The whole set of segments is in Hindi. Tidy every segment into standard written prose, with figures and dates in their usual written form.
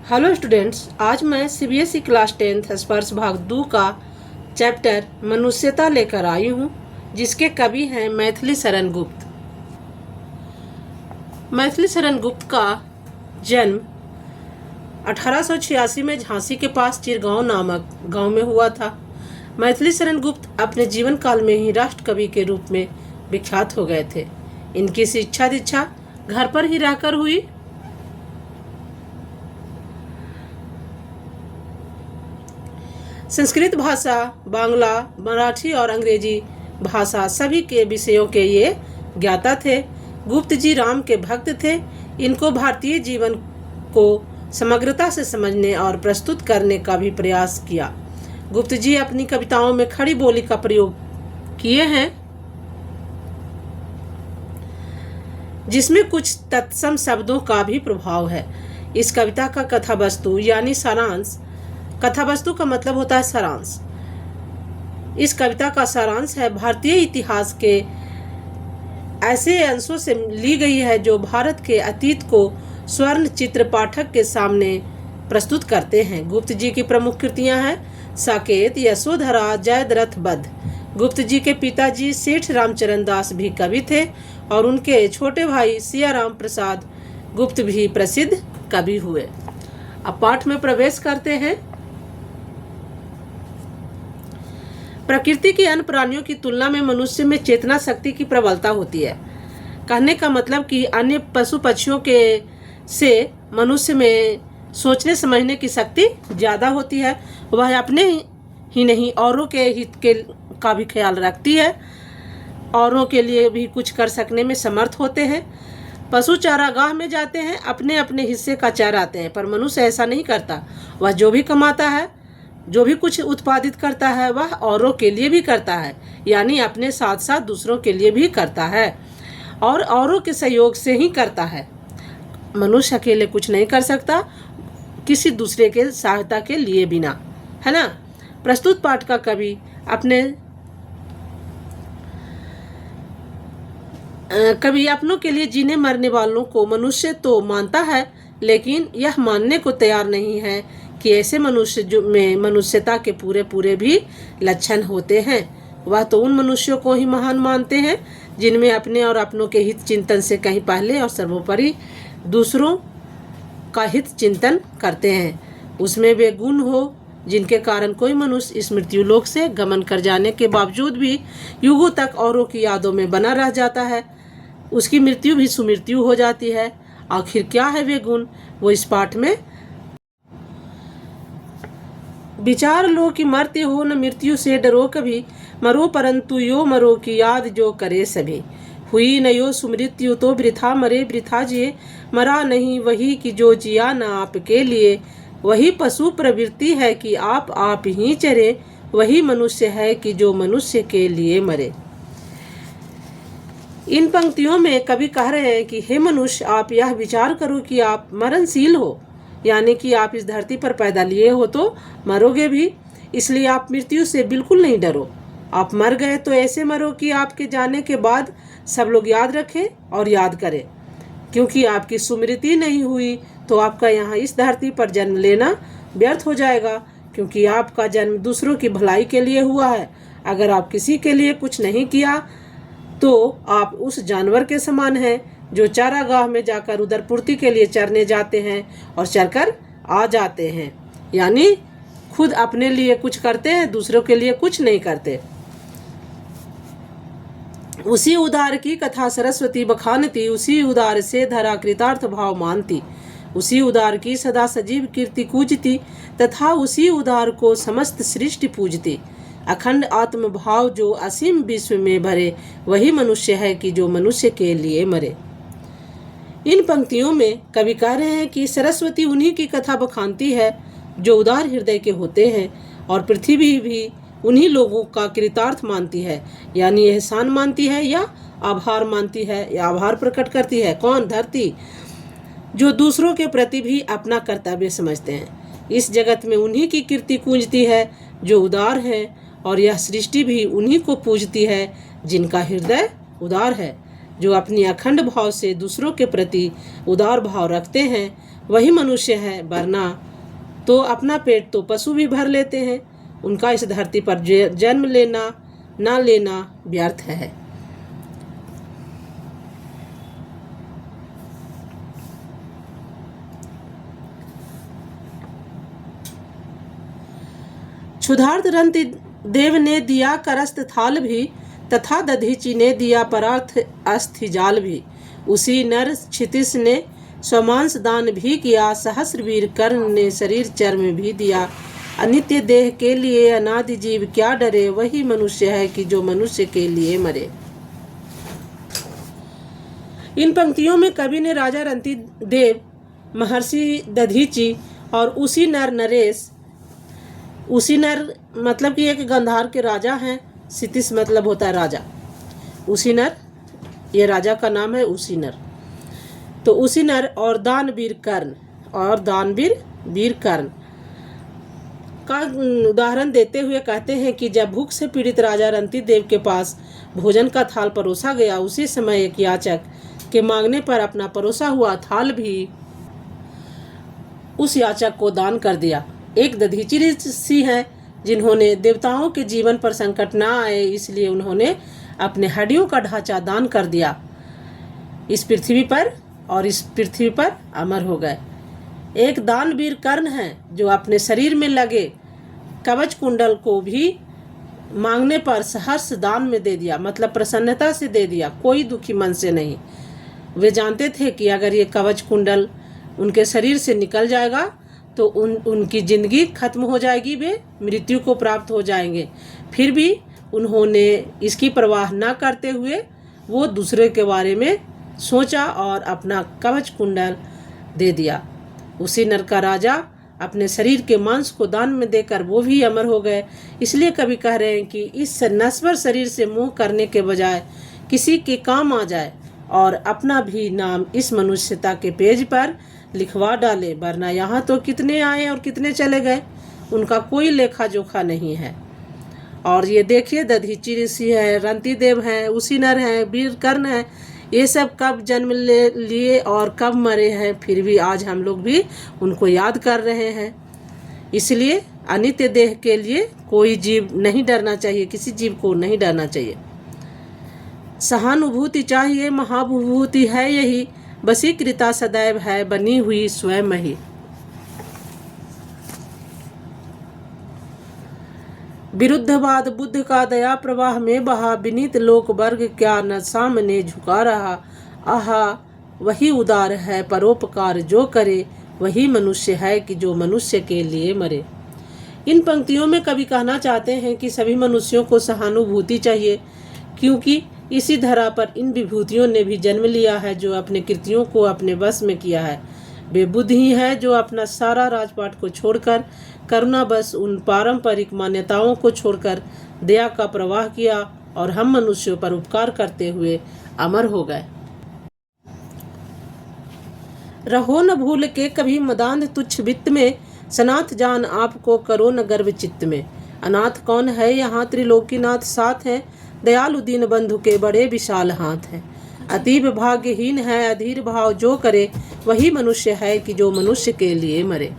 हेलो स्टूडेंट्स, आज मैं सीबीएसई क्लास 10th स्पर्श भाग 2 का चैप्टर मनुष्यता लेकर आई हूँ, जिसके कवि हैं मैथिली शरण गुप्त। मैथिली शरण गुप्त का जन्म 1886 में झांसी के पास चिरगांव नामक गांव में हुआ था। मैथिली शरण गुप्त अपने जीवन काल में ही राष्ट्र कवि के रूप में विख्यात हो गए थे। इनकी शिक्षा दीक्षा घर पर ही रहकर हुई। संस्कृत भाषा, बांग्ला, मराठी और अंग्रेजी भाषा सभी के विषयों के ये ज्ञाता थे। गुप्त जी राम के भक्त थे। इनको भारतीय जीवन को समग्रता से समझने और प्रस्तुत करने का भी प्रयास किया। गुप्त जी अपनी कविताओं में खड़ी बोली का प्रयोग किए हैं, जिसमें कुछ तत्सम शब्दों का भी प्रभाव है। इस कविता का कथा वस्तु यानी सारांश, कथा वस्तु का मतलब होता है सारांश। इस कविता का सारांश है भारतीय इतिहास के ऐसे अंशों से ली गई है जो भारत के अतीत को स्वर्ण चित्र पाठक के सामने प्रस्तुत करते हैं। गुप्त जी की प्रमुख कृतियां हैं साकेत, यशोधरा, जयद्रथ बध। गुप्त जी के पिताजी सेठ रामचरण दास भी कवि थे और उनके छोटे भाई सियाराम प्रसाद गुप्त भी प्रसिद्ध कवि हुए। अब पाठ में प्रवेश करते हैं। प्रकृति की अन्य प्राणियों की तुलना में मनुष्य में चेतना शक्ति की प्रबलता होती है। कहने का मतलब कि अन्य पशु पक्षियों के से मनुष्य में सोचने समझने की शक्ति ज़्यादा होती है। वह अपने ही नहीं औरों के हित के का भी ख्याल रखती है, औरों के लिए भी कुछ कर सकने में समर्थ होते हैं। पशु चारागाह में जाते हैं, अपने अपने हिस्से का चराते हैं, पर मनुष्य ऐसा नहीं करता। वह जो भी कमाता है, जो भी कुछ उत्पादित करता है, वह औरों के लिए भी करता है, यानी अपने साथ साथ दूसरों के लिए भी करता है और औरों के सहयोग से ही करता है। मनुष्य अकेले कुछ नहीं कर सकता, किसी दूसरे के सहायता के लिए बिना, है ना। प्रस्तुत पाठ का कवि अपनों के लिए जीने मरने वालों को मनुष्य तो मानता है, लेकिन यह मानने को तैयार नहीं है कि ऐसे मनुष्य जो में मनुष्यता के पूरे पूरे भी लक्षण होते हैं। वह तो उन मनुष्यों को ही महान मानते हैं जिनमें अपने और अपनों के हित चिंतन से कहीं पहले और सर्वोपरि दूसरों का हित चिंतन करते हैं। उसमें वे गुण हो जिनके कारण कोई मनुष्य इस मृत्युलोक से गमन कर जाने के बावजूद भी युगों तक औरों की यादों में बना रह जाता है। उसकी मृत्यु भी सुमृत्यु हो जाती है। आखिर क्या है वे गुण, वो इस पाठ में विचार लो कि मरते हो न मृत्यु से डरो कभी, मरो परंतु यो मरो की याद जो करे सभी। हुई न यो सुमृत्यु तो वृथा मरे वृथा जिए, मरा नहीं वही कि जो जिया न आपके लिए। वही पशु प्रवृत्ति है कि आप ही चरे, वही मनुष्य है कि जो मनुष्य के लिए मरे। इन पंक्तियों में कवि कह रहे हैं कि हे मनुष्य, आप यह विचार करो कि आप मरणशील हो, यानी कि आप इस धरती पर पैदा लिए हो तो मरोगे भी, इसलिए आप मृत्यु से बिल्कुल नहीं डरो। आप मर गए तो ऐसे मरो कि आपके जाने के बाद सब लोग याद रखें और याद करें। क्योंकि आपकी स्मृति नहीं हुई तो आपका यहाँ इस धरती पर जन्म लेना व्यर्थ हो जाएगा, क्योंकि आपका जन्म दूसरों की भलाई के लिए हुआ है। अगर आप किसी के लिए कुछ नहीं किया तो आप उस जानवर के समान हैं जो चारागाह में जाकर उधर पूर्ति के लिए चरने जाते हैं और चरकर आ जाते हैं, यानी खुद अपने लिए कुछ करते हैं, दूसरों के लिए कुछ नहीं करते। उसी उदार की कथा सरस्वती बखानती, उसी उदार से धरा कृतार्थ भाव मानती। उसी उदार की सदा सजीव कीर्ति कूजती, तथा उसी उदार को समस्त सृष्टि पूजती। अखंड आत्म भाव जो असीम विश्व में भरे, वही मनुष्य है कि जो मनुष्य के लिए मरे। इन पंक्तियों में कवि कह रहे हैं कि सरस्वती उन्हीं की कथा बखानती है जो उदार हृदय के होते हैं, और पृथ्वी भी उन्हीं लोगों का कृतार्थ मानती है, यानी एहसान मानती है या आभार मानती है, या आभार प्रकट करती है। कौन? धरती, जो दूसरों के प्रति भी अपना कर्तव्य समझते हैं। इस जगत में उन्हीं की कीर्ति गूंजती है जो उदार है, और यह सृष्टि भी उन्हीं को पूजती है जिनका हृदय उदार है, जो अपनी अखंड भाव से दूसरों के प्रति उदार भाव रखते हैं। वही मनुष्य है, वरना तो अपना पेट तो पशु भी भर लेते हैं। उनका इस धरती पर जन्म लेना ना लेना व्यर्थ है। क्षुधार्त रंति देव ने दिया करस्त थाल भी, तथा दधीचि ने दिया परार्थ अस्थि जाल भी। उसी नर क्षितिश ने स्वमांस दान भी किया, सहस्रवीर कर्ण ने शरीर चर्म भी दिया। अनित्य देह के लिए अनादि जीव क्या डरे, वही मनुष्य है कि जो मनुष्य के लिए मरे। इन पंक्तियों में कवि ने राजा रंती देव, महर्षि दधीचि और उसी नर नरेश, उसी नर मतलब कि एक गंधार के राजा हैं, क्षितिश मतलब होता है राजा, उसी नर ये राजा का नाम है उसी नर। तो उसी नर और दानवीर कर्ण और दानवीर वीर कर्ण का उदाहरण देते हुए कहते हैं कि जब भूख से पीड़ित राजा रंती देव के पास भोजन का थाल परोसा गया, उसी समय एक याचक के मांगने पर अपना परोसा हुआ थाल भी उस याचक को दान कर दिया। एक दधीचि ऋषि हैं जिन्होंने देवताओं के जीवन पर संकट ना आए इसलिए उन्होंने अपने हड्डियों का ढांचा दान कर दिया इस पृथ्वी पर, और इस पृथ्वी पर अमर हो गए। एक दानवीर कर्ण है जो अपने शरीर में लगे कवच कुंडल को भी मांगने पर सहर्ष दान में दे दिया, मतलब प्रसन्नता से दे दिया, कोई दुखी मन से नहीं। वे जानते थे कि अगर ये कवच कुंडल उनके शरीर से निकल जाएगा तो उनकी जिंदगी खत्म हो जाएगी, वे मृत्यु को प्राप्त हो जाएंगे। फिर भी उन्होंने इसकी परवाह न करते हुए वो दूसरे के बारे में सोचा और अपना कवच कुंडल दे दिया। उसी नर का राजा अपने शरीर के मांस को दान में देकर वो भी अमर हो गए। इसलिए कवि कह रहे हैं कि इस नश्वर शरीर से मोह करने के बजाय किसी के काम आ जाए और अपना भी नाम इस मनुष्यता के पेज पर लिखवा डाले, वरना यहाँ तो कितने आए और कितने चले गए, उनका कोई लेखा जोखा नहीं है। और ये देखिए दधीचि ऋषि है, रंती देव हैं, उसी नर हैं, वीर कर्ण है, ये सब कब जन्म ले लिए और कब मरे हैं, फिर भी आज हम लोग भी उनको याद कर रहे हैं। इसलिए अनित्य देह के लिए कोई जीव नहीं डरना चाहिए, किसी जीव को नहीं डरना चाहिए। सहानुभूति चाहिए, महाभूति है यही, वशीकृता सदैव है बनी हुई स्वयं ही। विरुद्धवाद बुद्ध का दया प्रवाह में बहा, विनीत लोक वर्ग क्या न सामने झुका रहा। आहा वही उदार है परोपकार जो करे, वही मनुष्य है कि जो मनुष्य के लिए मरे। इन पंक्तियों में कवि कहना चाहते हैं कि सभी मनुष्यों को सहानुभूति चाहिए, क्योंकि इसी धरा पर इन विभूतियों ने भी जन्म लिया है जो अपने कृतियों को अपने वश में किया है। वे बुद्ध ही है जो अपना सारा राजपाट को छोड़कर करुणा बस उन पारंपरिक मान्यताओं को छोड़कर दया का प्रवाह किया और हम मनुष्यों पर उपकार करते हुए अमर हो गए। रहो न भूल के कभी मदान तुच्छ वित्त में, सनाथ जान आपको करो न गर्व चित्त में। अनाथ कौन है यहाँ त्रिलोकीनाथ साथ है, दयालु दीन बंधु के बड़े विशाल हाथ हैं। अतीब भाग्यहीन है अधीर भाव जो करे, वही मनुष्य है कि जो मनुष्य के लिए मरे।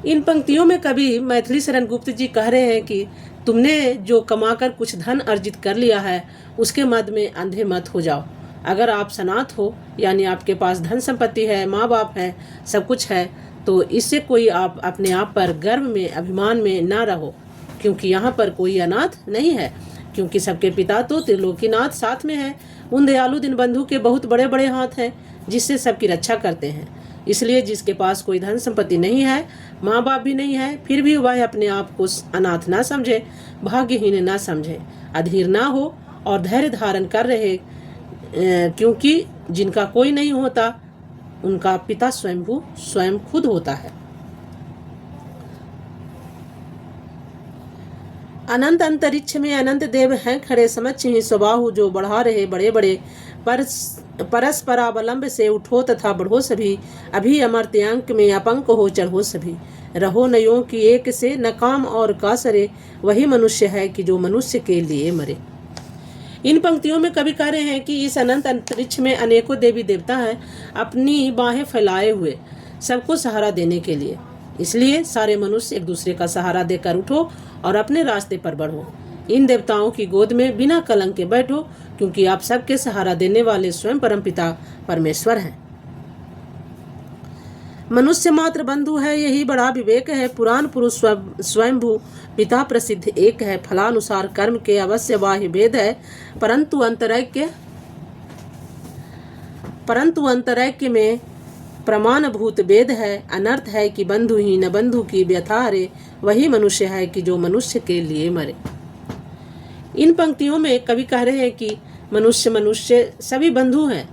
इन पंक्तियों में कवि मैथिली शरण गुप्त जी कह रहे हैं कि तुमने जो कमाकर कुछ धन अर्जित कर लिया है उसके मद में अंधे मत हो जाओ। अगर आप सनाथ हो यानी आपके पास धन संपत्ति है, माँ बाप है, सब कुछ है, तो इससे कोई आप अपने आप पर गर्व में अभिमान में ना रहो, क्योंकि यहाँ पर कोई अनाथ नहीं है, क्योंकि सबके पिता तो त्रिलोकीनाथ साथ में है। उन दयालु दीन बंधु के बहुत बड़े बड़े हाथ हैं जिससे सबकी रक्षा करते हैं। इसलिए जिसके पास कोई धन संपत्ति नहीं है, माँ बाप भी नहीं है, फिर भी वह अपने आप को अनाथ ना समझे, भाग्यहीन ना समझे, अधीर ना हो और धैर्य धारण कर रहे, क्योंकि जिनका कोई नहीं होता उनका पिता स्वयंभू स्वयं खुद होता है। अनंत अंतरिक्ष में अनंत देव हैं खड़े, समक्ष ही स्वबाहु जो बढ़ा रहे बड़े बड़े, परस्परावलंब से उठो तथा बढ़ो सभी, अभी अमर्त्य अंक में अपंक हो चढ़ो सभी। रहो नयों की एक से न काम और कासरे, वही मनुष्य है कि जो मनुष्य के लिए मरे। इन पंक्तियों में कवि कह रहे हैं कि इस अनंत अंतरिक्ष में अनेकों देवी देवता हैं, अपनी बाहें फैलाए हुए सबको सहारा देने के लिए। इसलिए सारे मनुष्य एक दूसरे का सहारा देकर उठो और अपने रास्ते पर बढ़ो। इन देवताओं की गोद में बिना कलंक के बैठो, क्योंकि आप सबके सहारा देने वाले स्वयं परमपिता परमेश्वर हैं। मनुष्य मात्र बंधु है, यही बड़ा विवेक है। पुराण पुरुष स्वयंभू पिता प्रसिद्ध एक है। फलानुसार कर्म के अवश्य बाह्य भेद है, परंतु अंतरैक्य में प्रमाणभूत भेद है। अनर्थ है कि बंधु ही न बंधु की व्यथा हरे, वही मनुष्य है कि जो मनुष्य के लिए मरे। इन पंक्तियों में कवि कह रहे हैं कि मनुष्य सभी बंधु हैं।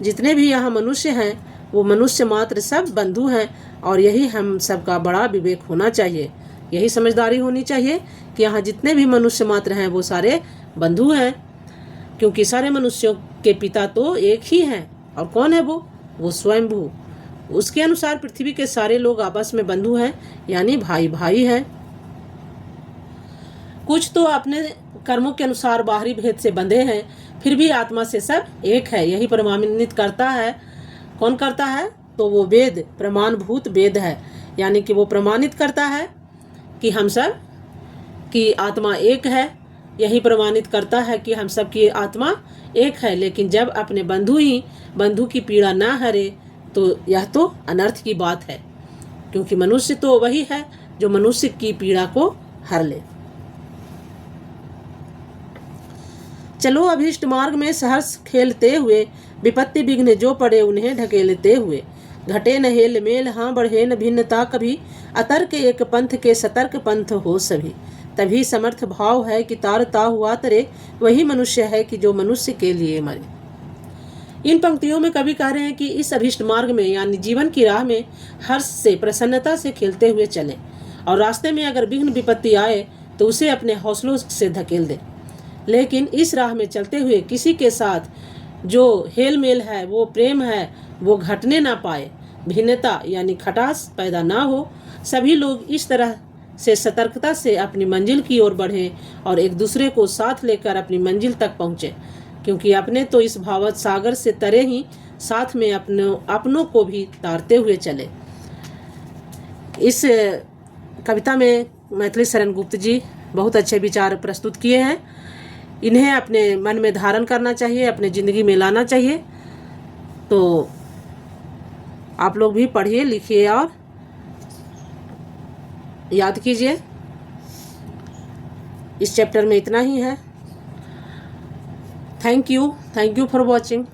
जितने भी यहाँ मनुष्य हैं वो मनुष्य मात्र सब बंधु हैं, और यही हम सबका बड़ा विवेक होना चाहिए, यही समझदारी होनी चाहिए कि यहाँ जितने भी मनुष्य मात्र हैं वो सारे बंधु हैं, क्योंकि सारे मनुष्यों के पिता तो एक ही हैं। और कौन है वो स्वयंभू। उसके अनुसार पृथ्वी के सारे लोग आपस में बंधु हैं, यानी भाई भाई हैं। कुछ तो अपने कर्मों के अनुसार बाहरी भेद से बंधे हैं, फिर भी आत्मा से सब एक है, यही प्रमाणित करता है। कौन करता है? तो वो वेद, प्रमाणभूत वेद है, यानी कि वो प्रमाणित करता है कि हम सब की आत्मा एक है। यही प्रमाणित करता है कि हम सब की आत्मा एक है। लेकिन जब अपने बंधु की पीड़ा ना हरे तो यह तो अनर्थ की बात है, क्योंकि मनुष्य तो वही है जो मनुष्य की पीड़ा को हर ले। चलो अभीष्ट मार्ग में सहर्ष खेलते हुए, विपत्ति विघ्न जो पड़े उन्हें ढकेलते हुए। घटे न हेल मेल, हाँ बढ़े न भिन्नता कभी, अतर्क एक पंथ के सतर्क पंथ हो सभी। तभी समर्थ भाव है कि तारता हुआ तरे, वही मनुष्य है कि जो मनुष्य के लिए मरे। इन पंक्तियों में कवि कह रहे हैं कि इस अभीष्ट मार्ग में यानी जीवन की राह में हर्ष से, प्रसन्नता से खेलते हुए चलें, और रास्ते में अगर विघ्न विपत्ति आए तो उसे अपने हौसलों से धकेल दें। लेकिन इस राह में चलते हुए किसी के साथ जो हेल मेल है, वो प्रेम है, वो घटने ना पाए, भिन्नता यानी खटास पैदा ना हो। सभी लोग इस तरह से सतर्कता से अपनी मंजिल की ओर बढ़ें और एक दूसरे को साथ लेकर अपनी मंजिल तक पहुँचें, क्योंकि अपने तो इस भावत सागर से तरे ही साथ में अपनों को भी तारते हुए चले। इस कविता में मैथिली शरण गुप्त जी बहुत अच्छे विचार प्रस्तुत किए हैं। इन्हें अपने मन में धारण करना चाहिए, अपने ज़िंदगी में लाना चाहिए। तो आप लोग भी पढ़िए, लिखिए और याद कीजिए। इस चैप्टर में इतना ही है। Thank you for watching.